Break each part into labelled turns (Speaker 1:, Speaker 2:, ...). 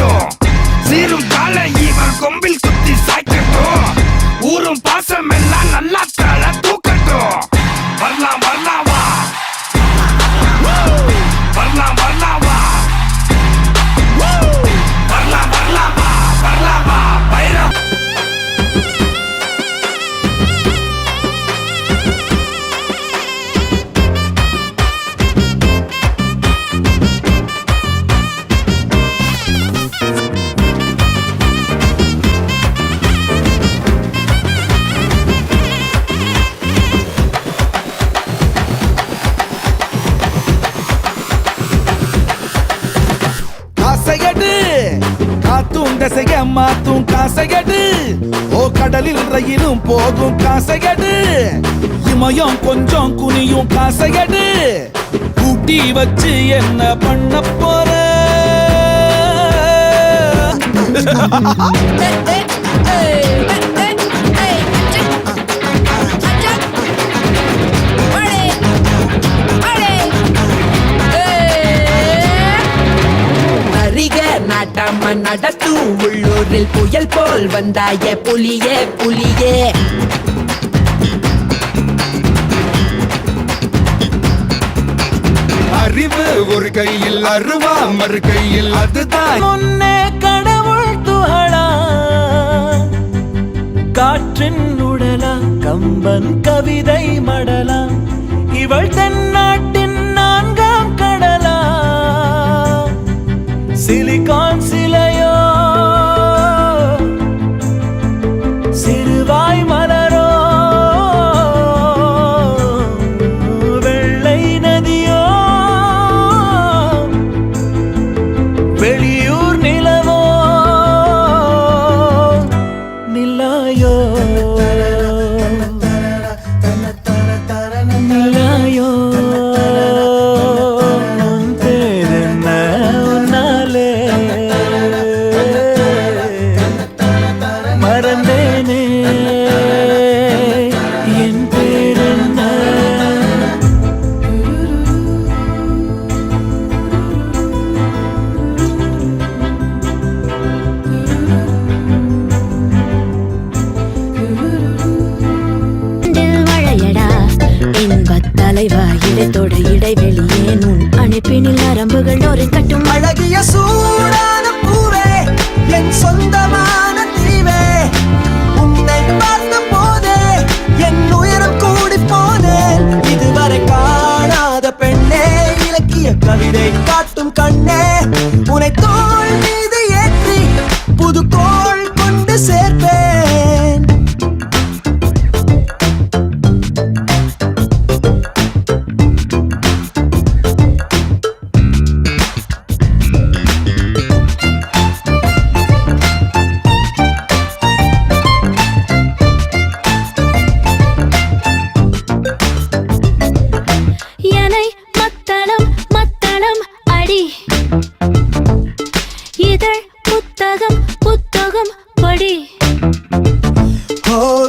Speaker 1: தூக்கட்டும். சீரும் கால இவன் கொம்பில் குத்தி சாய்க்கட்டும். ஊரும் பாசம் எல்லாம் நல்லா கால தூக்கட்டும். வரலாம் வரலாம் வா, வரலாம் வரலாம் வா, வரலாம் வரலாம் வா, வரலாம் வா பைரம். காத்தும் தசைய மாத்தும் காசையடு. ஓ கடலில் ரயிலும் போகும் காசையடு. இமயம் கொஞ்சம் குனியும் காசையடு. கூட்டி வச்சு என்ன பண்ண போற?
Speaker 2: நாட்டாம நடத்தும் உள்ளூரில் புயல் போல் வந்தாய புலியே புலியே.
Speaker 1: அறிவு ஒரு கையில் அருவா மறு கையில் அதுதான்.
Speaker 3: முன்னே கடவுள் துகளா காற்றின் உடலா கம்பன் கவிதை மடலா. இவள் தென்னாட்டின் நான்காம் கடலா சிலிகான் சிலையோ சிறுவாய் மலரோ வெள்ளை நதியோ வெளியூர் நிலவோ நிலாயோ நிலாயோ மறந்தேனே என் பேரென்ன.
Speaker 4: மழையடா இன்பத் தலைவா இடத்தோட இடைவெளியே உன் அணைப்பினில் நரம்புகள் ஒரு கட்டும்.
Speaker 3: அழகிய சூடான பூவே என் சொந்தமான தீவே. உன்னை பார்த்த போதே என் உயரம் கூடி போனேன். இதுவரை காணாத பெண்ணே இலக்கிய கவிதை காட்டும் கண்ணே. உன்னை தோள் மீது ஏற்றி புது கோள் கொண்டு சேர்ப்பேன்.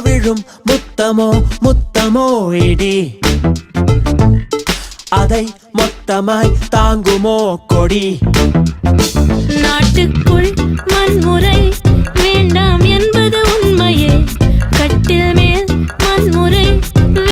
Speaker 3: விழும் முத்தமோ முத்தமோ இடி அதை மொத்தமாய் தாங்குமோ கொடி.
Speaker 4: நாட்டுக்குள் வன்முறை